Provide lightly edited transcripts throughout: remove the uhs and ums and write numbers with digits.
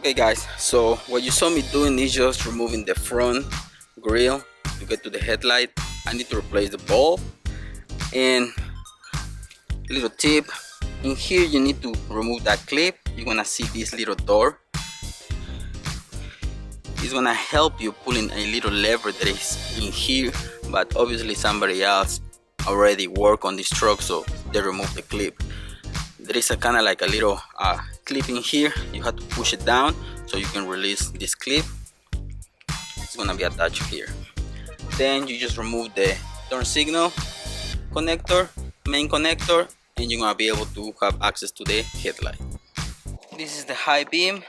Okay guys, so what you saw me doing is just removing the front grill to get to the headlight. I need to replace the bulb. And little tip, in here you need to remove that clip. You're gonna see this little door. It's gonna help you pulling a little lever that is in here, but obviously somebody else already worked on this truck, so they removed the clip. There is a kind of like a little clip in here. You have to push it down so you can release this clip. It's gonna be attached here. Then you just remove the turn signal connector, main connector, and you're gonna be able to have access to the headlight. This is the high beam,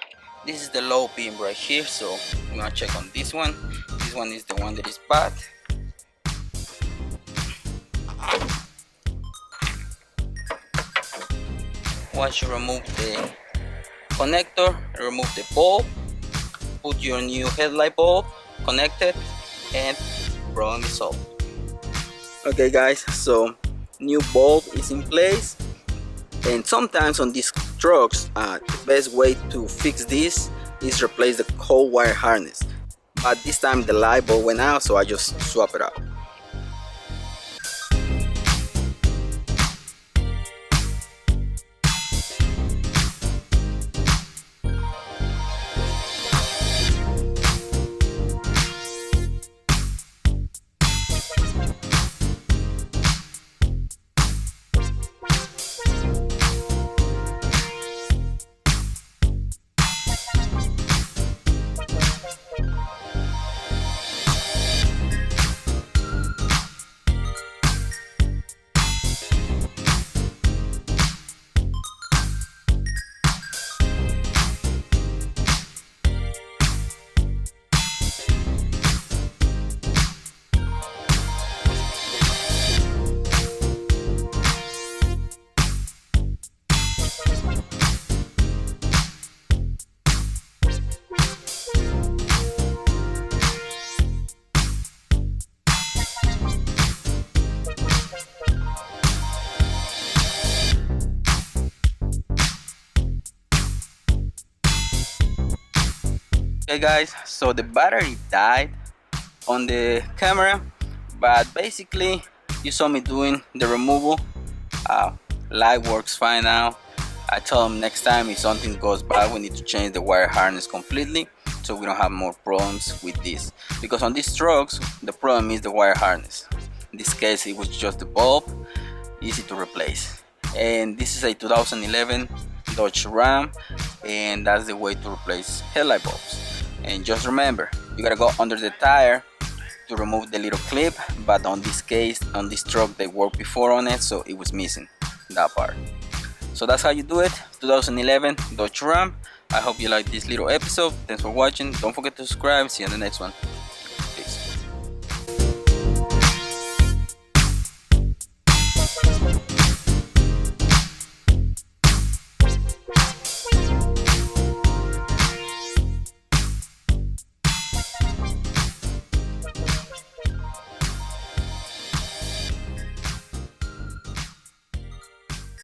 this is the low beam right here, so I'm gonna check on this one. This one is the one that is bad. Once you remove the connector, remove the bulb, put your new headlight bulb, connect it, and problem is solved. Okay guys, so new bulb is in place, and sometimes on these trucks the best way to fix this is replace the whole wire harness, but this time the light bulb went out, so I just swap it out. Okay guys, so the battery died on the camera, but basically you saw me doing the removal. Light works fine now. I told him next time if something goes bad we need to change the wire harness completely so we don't have more problems with this, because on these trucks the problem is the wire harness. In this case it was just the bulb, easy to replace. And this is a 2011 Dodge Ram, and that's the way to replace headlight bulbs. And just remember, you gotta go under the tire to remove the little clip, but on this case, on this truck they worked before on it, so it was missing that part. So that's how you do it. 2011 Dodge Ram. I hope you like this little episode. Thanks for watching. Don't forget to subscribe. See you in the next one.